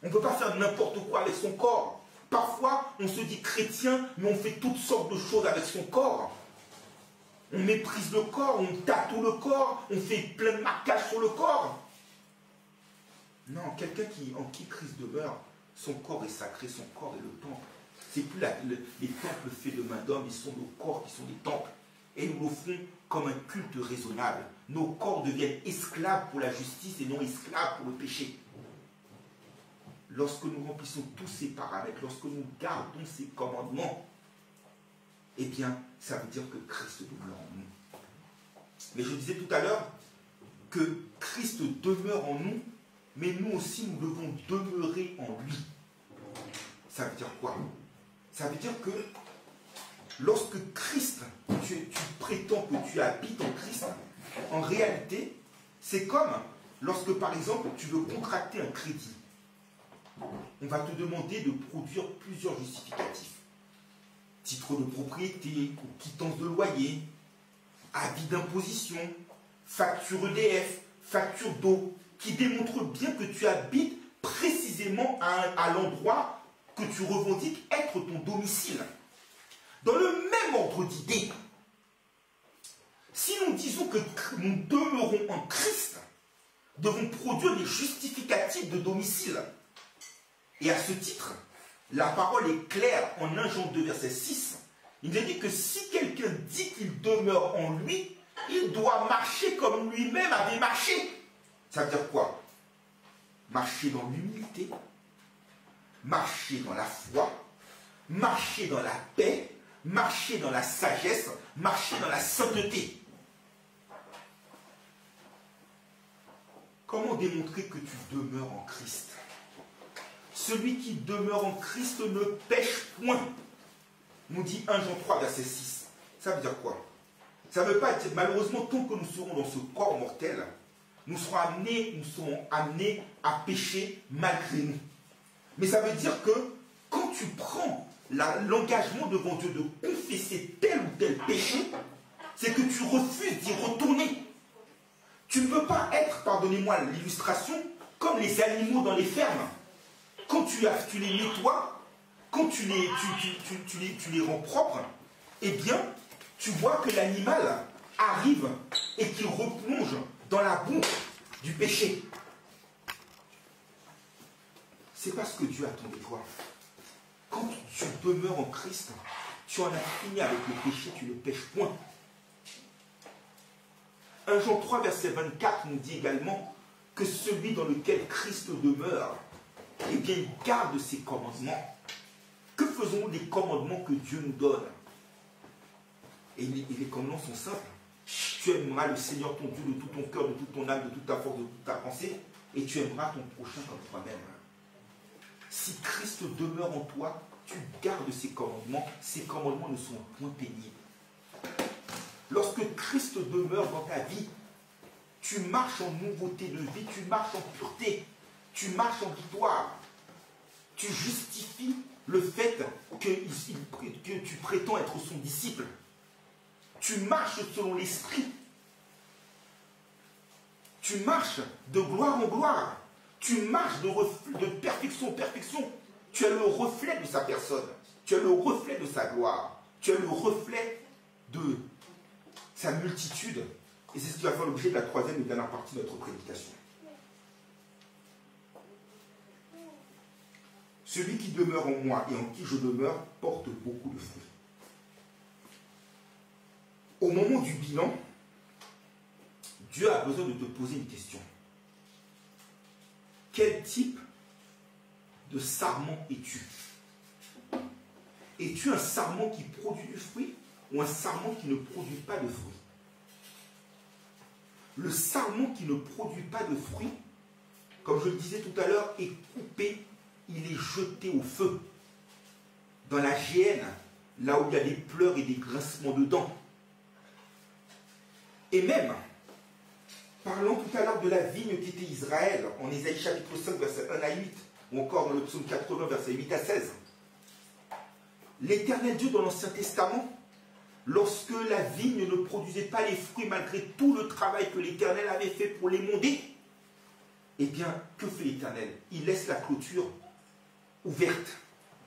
On ne peut pas faire n'importe quoi avec son corps. Parfois, on se dit chrétien, mais on fait toutes sortes de choses avec son corps. On méprise le corps, on tatoue le corps, on fait plein de marquages sur le corps. Non, quelqu'un en qui Christ demeure, son corps est sacré, son corps est le temple. Ce n'est plus les temples faits de main d'homme, ils sont nos corps qui sont des temples. Et nous l'offrons comme un culte raisonnable. Nos corps deviennent esclaves pour la justice et non esclaves pour le péché. Lorsque nous remplissons tous ces paramètres, lorsque nous gardons ces commandements, eh bien, ça veut dire que Christ demeure en nous. Mais je disais tout à l'heure que Christ demeure en nous, mais nous aussi, nous devons demeurer en lui. Ça veut dire quoi? Ça veut dire que lorsque Christ, tu prétends que tu habites en Christ, en réalité, c'est comme lorsque, par exemple, tu veux contracter un crédit. On va te demander de produire plusieurs justificatifs. Titre de propriété, ou quittance de loyer, avis d'imposition, facture EDF, facture d'eau, qui démontrent bien que tu habites précisément à l'endroit que tu revendiques être ton domicile. Dans le même ordre d'idée, si nous disons que nous demeurons en Christ, devons produire des justificatifs de domicile. Et à ce titre, la parole est claire en 1 Jean 2, verset 6. Il nous dit que si quelqu'un dit qu'il demeure en lui, il doit marcher comme lui-même avait marché. Ça veut dire quoi? Marcher dans l'humilité, marcher dans la foi, marcher dans la paix, marcher dans la sagesse, marcher dans la sainteté. Comment démontrer que tu demeures en Christ? Celui qui demeure en Christ ne pêche point, nous dit 1 Jean 3, verset 6. Ça veut dire quoi? Ça ne veut pas dire, malheureusement, tant que nous serons dans ce corps mortel, nous serons amenés à pécher malgré nous. Mais ça veut dire que quand tu prends l'engagement devant Dieu de confesser tel ou tel péché, c'est que tu refuses d'y retourner. Tu ne peux pas être, pardonnez-moi l'illustration, comme les animaux dans les fermes. Quand tu les nettoies, quand tu les rends propres, eh bien, tu vois que l'animal arrive et qu'il replonge dans la boue du péché. C'est pas ce que Dieu attend de toi. Quand tu demeures en Christ, tu en as fini avec le péché, tu ne pêches point. 1 Jean 3, verset 24 nous dit également que celui dans lequel Christ demeure, eh bien, il garde ses commandements. Que faisons-nous des commandements que Dieu nous donne? Et les commandements sont simples. Tu aimeras le Seigneur ton Dieu de tout ton cœur, de toute ton âme, de toute ta force, de toute ta pensée, et tu aimeras ton prochain comme toi-même. Si Christ demeure en toi, tu gardes ses commandements. Ces commandements ne sont point pénibles. Lorsque Christ demeure dans ta vie, tu marches en nouveauté de vie, tu marches en pureté, tu marches en victoire. Tu justifies le fait que tu prétends être son disciple. Tu marches selon l'esprit. Tu marches de gloire en gloire. Tu marches de perfection en perfection. Tu es le reflet de sa personne. Tu es le reflet de sa gloire. Tu es le reflet de sa multitude. Et c'est ce qui va faire l'objet de la troisième et dernière partie de notre prédication. Celui qui demeure en moi et en qui je demeure porte beaucoup de fruits. Au moment du bilan, Dieu a besoin de te poser une question. Quel type de sarment es-tu? Es-tu un sarment qui produit du fruit ou un sarment qui ne produit pas de fruit? Le sarment qui ne produit pas de fruit comme je le disais tout à l'heure, est coupé, il est jeté au feu. Dans la géhenne, là où il y a des pleurs et des grincements de dents. Et même, parlons tout à l'heure de la vigne qu'était Israël, en Ésaïe chapitre 5, verset 1 à 8, ou encore dans le psaume 80, verset 8 à 16. L'Éternel Dieu dans l'Ancien Testament, lorsque la vigne ne produisait pas les fruits malgré tout le travail que l'Éternel avait fait pour l'émonder, eh bien, que fait l'Éternel? Il laisse la clôture ouverte.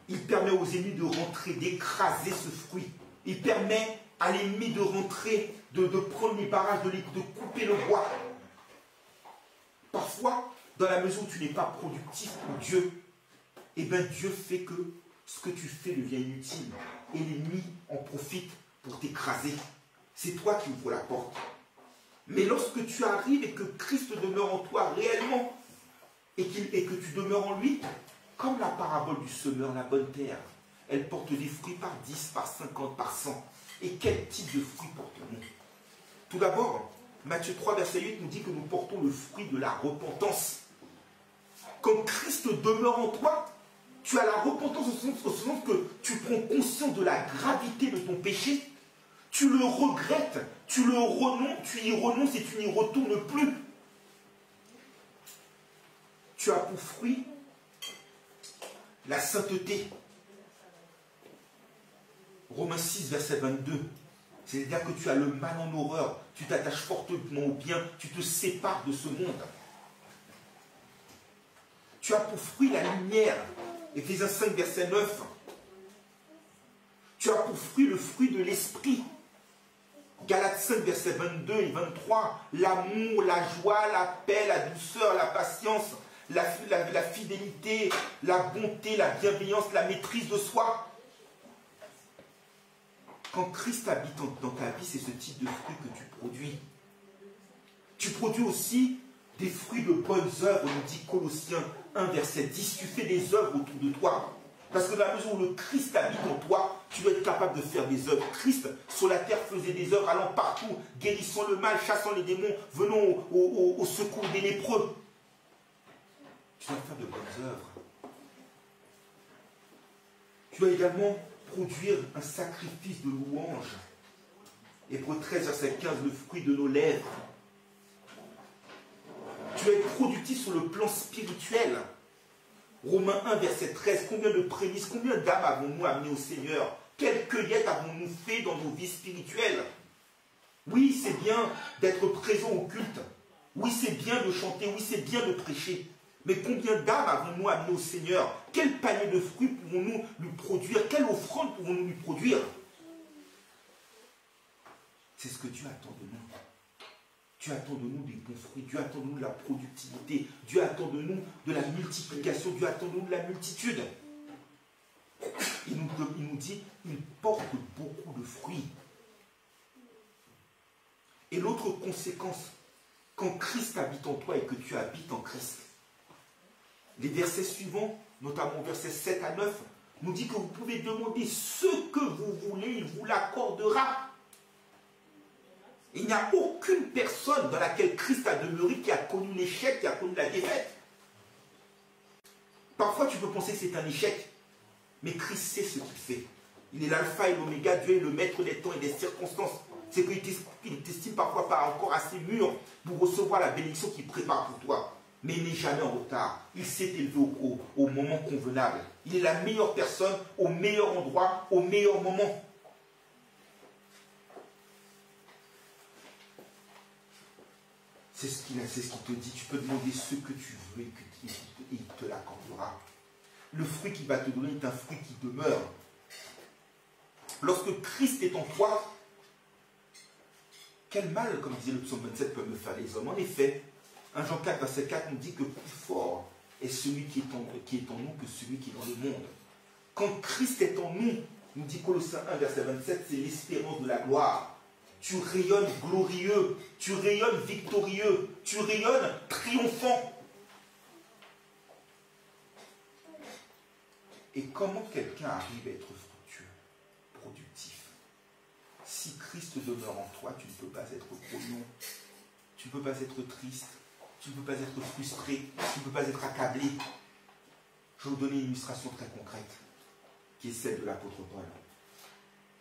Il permet aux ennemis de rentrer, d'écraser ce fruit. Il permet à l'ennemi de rentrer, de prendre les barrages, de couper le bois. Parfois, dans la mesure où tu n'es pas productif pour Dieu, eh bien Dieu fait que ce que tu fais devient inutile. Et l'ennemi en profite pour t'écraser. C'est toi qui ouvres la porte. Mais lorsque tu arrives et que Christ demeure en toi réellement, et que tu demeures en lui, comme la parabole du semeur, la bonne terre, elle porte des fruits par 10, par 50, par 100. Et quel type de fruits portons-nous? Tout d'abord, Matthieu 3, verset 8 nous dit que nous portons le fruit de la repentance. Quand Christ demeure en toi, tu as la repentance au sens que tu prends conscience de la gravité de ton péché, tu le regrettes, tu y renonces et tu n'y retournes plus. Tu as pour fruit la sainteté. Romains 6, verset 22. C'est-à-dire que tu as le mal en horreur, tu t'attaches fortement au bien, tu te sépares de ce monde. Tu as pour fruit la lumière. Éphésiens 5, verset 9. Tu as pour fruit le fruit de l'esprit. Galates 5, verset 22 et 23. L'amour, la joie, la paix, la douceur, la patience, la fidélité, la bonté, la bienveillance, la maîtrise de soi. Quand Christ habite dans ta vie, c'est ce type de fruit que tu produis. Tu produis aussi des fruits de bonnes œuvres, nous dit Colossiens 1, verset 10. Tu fais des œuvres autour de toi. Parce que dans la mesure où le Christ habite en toi, tu dois être capable de faire des œuvres. Christ, sur la terre, faisait des œuvres, allant partout, guérissant le mal, chassant les démons, venant au secours des lépreux. Tu dois faire de bonnes œuvres. Tu dois également produire un sacrifice de louange. Hébreux 13, verset 15, le fruit de nos lèvres. Tu dois être productif sur le plan spirituel. Romains 1, verset 13, combien de prémices, combien d'âmes avons-nous amenées au Seigneur? Quelle cueillette avons-nous fait dans nos vies spirituelles? Oui, c'est bien d'être présent au culte. Oui, c'est bien de chanter. Oui, c'est bien de prêcher. Mais combien d'âmes avons-nous amenées au Seigneur? Quel panier de fruits pouvons-nous lui produire? Quelle offrande pouvons-nous lui produire? C'est ce que Dieu attend de nous. Dieu attend de nous des bons fruits. Dieu attend de nous de la productivité. Dieu attend de nous de la multiplication. Dieu attend de nous de la multitude. Il nous dit, il porte beaucoup de fruits. Et l'autre conséquence, quand Christ habite en toi et que tu habites en Christ, les versets suivants, notamment versets 7 à 9, nous dit que vous pouvez demander ce que vous voulez, il vous l'accordera. Il n'y a aucune personne dans laquelle Christ a demeuré qui a connu l'échec, qui a connu la défaite. Parfois, tu peux penser que c'est un échec, mais Christ sait ce qu'il fait. Il est l'alpha et l'oméga, Dieu est le maître des temps et des circonstances. C'est qu'il t'estime parfois pas encore assez mûr pour recevoir la bénédiction qu'il prépare pour toi. Mais il n'est jamais en retard. Il s'est élevé au moment convenable. Il est la meilleure personne, au meilleur endroit, au meilleur moment. C'est ce qu'il te dit. Tu peux demander ce que tu veux et il te l'accordera. Le fruit qu'il va te donner est un fruit qui demeure. Lorsque Christ est en toi, quel mal, comme disait le psaume 27, peuvent me faire les hommes? En effet, 1 Jean 4, verset 4 nous dit que plus fort est celui qui est en nous que celui qui est dans le monde. Quand Christ est en nous, nous dit Colossiens 1, verset 27, c'est l'espérance de la gloire. Tu rayonnes glorieux, tu rayonnes victorieux, tu rayonnes triomphant. Et comment quelqu'un arrive à être fructueux, productif? Si Christ demeure en toi, tu ne peux pas être grognon, tu ne peux pas être triste, tu ne peux pas être frustré, tu ne peux pas être accablé. Je vais vous donner une illustration très concrète, qui est celle de l'apôtre Paul.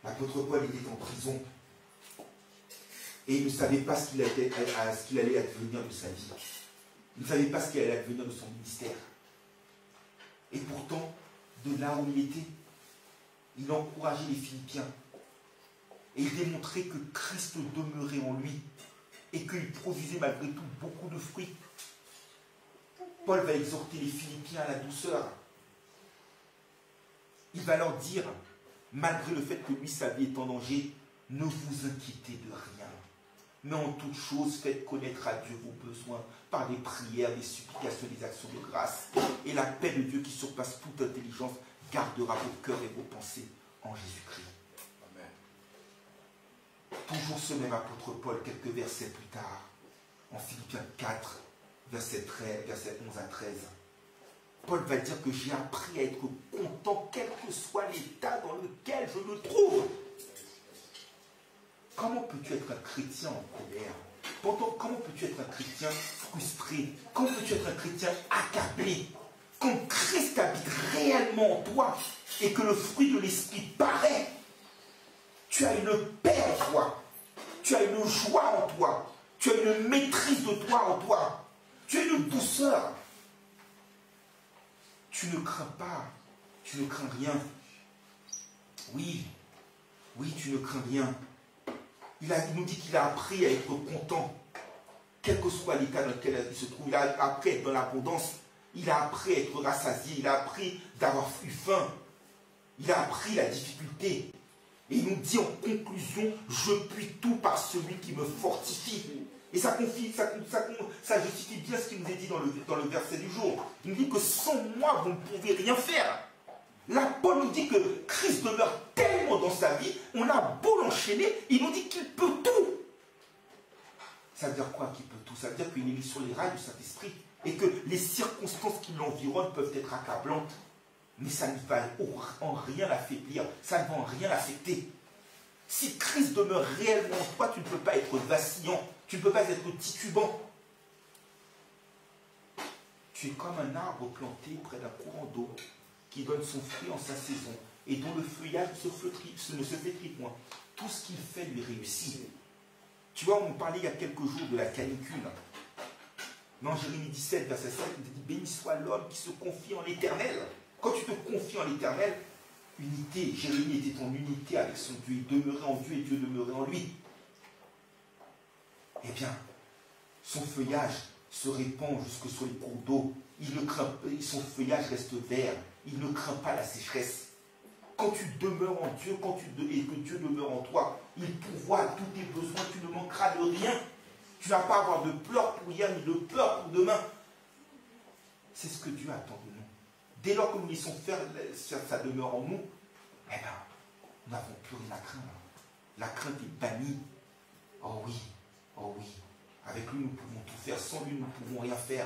L'apôtre Paul était en prison et il ne savait pas ce qu'il allait advenir de sa vie. Il ne savait pas ce qu'il allait advenir de son ministère. Et pourtant, de là où il était, il encourageait les Philippiens. Et il démontrait que Christ demeurait en lui et qu'il produisait malgré tout beaucoup de fruits. Paul va exhorter les Philippiens à la douceur. Il va leur dire, malgré le fait que lui, sa vie est en danger, ne vous inquiétez de rien. Mais en toute chose, faites connaître à Dieu vos besoins par des prières, des supplications, des actions de grâce. Et la paix de Dieu qui surpasse toute intelligence gardera vos cœurs et vos pensées en Jésus-Christ. Toujours ce même apôtre Paul, quelques versets plus tard, en Philippiens 4, verset 11 à 13. Paul va dire que j'ai appris à être content, quel que soit l'état dans lequel je me trouve. Comment peux-tu être un chrétien en colère? Comment peux-tu être un chrétien frustré? Comment peux-tu être un chrétien accablé? Quand Christ habite réellement en toi et que le fruit de l'esprit paraît, tu as une paix en toi, tu as une joie en toi, tu as une maîtrise de toi en toi, tu as une douceur. Tu ne crains pas, tu ne crains rien. Oui, tu ne crains rien. Il nous dit qu'il a appris à être content, quel que soit l'état dans lequel il se trouve. Il a appris à être dans l'abondance, il a appris à être rassasié, il a appris d'avoir eu faim, il a appris la difficulté. Et il nous dit en conclusion, je puis tout par celui qui me fortifie. Et ça justifie bien ce qu'il nous est dit dans le verset du jour. Il nous dit que sans moi, vous ne pouvez rien faire. Là, Paul nous dit que Christ demeure tellement dans sa vie, on a beau l'enchaîner, il nous dit qu'il peut tout. Ça veut dire quoi qu'il peut tout? Ça veut dire qu'il est mis sur les rails du Saint-Esprit et que les circonstances qui l'environnent peuvent être accablantes. Mais ça ne va en rien l'affaiblir, ça ne va en rien l'affecter. Si Christ demeure réellement en toi, tu ne peux pas être vacillant, tu ne peux pas être titubant. Tu es comme un arbre planté près d'un courant d'eau qui donne son fruit en sa saison et dont le feuillage ne se flétrit point. Tout ce qu'il fait lui réussit. Tu vois, on nous parlait il y a quelques jours de la canicule. Dans Jérémie 17, verset 5, il dit « Béni soit l'homme qui se confie en l'Éternel ». Quand tu te confies en l'Éternel, unité, Jérémie était en unité avec son Dieu, il demeurait en Dieu et Dieu demeurait en lui. Eh bien, son feuillage se répand jusque sur les cours d'eau. Son feuillage reste vert. Il ne craint pas la sécheresse. Quand tu demeures en Dieu, et que Dieu demeure en toi, il pourvoit à tous tes besoins, tu ne manqueras de rien. Tu ne vas pas avoir de pleurs pour hier, ni de peur pour demain. C'est ce que Dieu attend de nous. Dès lors que nous laissons faire sa demeure en nous, eh bien, nous n'avons plus rien à craindre. La crainte est bannie. Oh oui. Avec lui, nous pouvons tout faire. Sans lui, nous ne pouvons rien faire.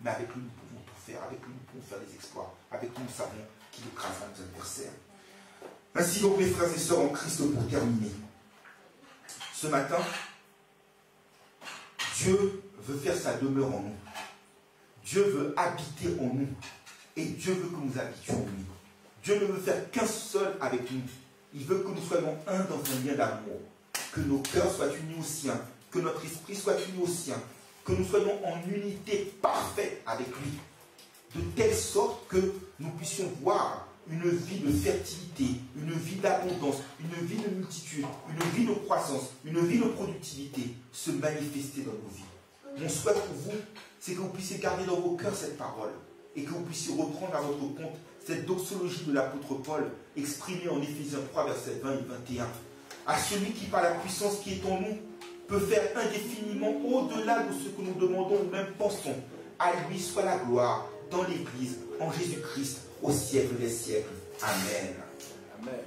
Mais avec lui, nous pouvons tout faire. Avec lui, nous pouvons faire des exploits. Avec lui, nous savons qu'il écrasera nos adversaires. Ainsi donc, mes frères et sœurs en Christ, pour terminer. Ce matin, Dieu veut faire sa demeure en nous. Dieu veut habiter en nous. Et Dieu veut que nous habitions en lui. Dieu ne veut faire qu'un seul avec nous. Il veut que nous soyons un dans un lien d'amour. Que nos cœurs soient unis aux siens. Que notre esprit soit uni au sien. Que nous soyons en unité parfaite avec lui. De telle sorte que nous puissions voir une vie de fertilité, une vie d'abondance, une vie de multitude, une vie de croissance, une vie de productivité se manifester dans nos vies. Mon souhait pour vous, c'est que vous puissiez garder dans vos cœurs cette parole et que vous puissiez reprendre à votre compte cette doxologie de l'apôtre Paul exprimée en Éphésiens 3, versets 20 et 21. À celui qui, par la puissance qui est en nous, peut faire indéfiniment au-delà de ce que nous demandons ou même pensons. À lui soit la gloire dans l'Église, en Jésus-Christ, au siècle des siècles. Amen. Amen.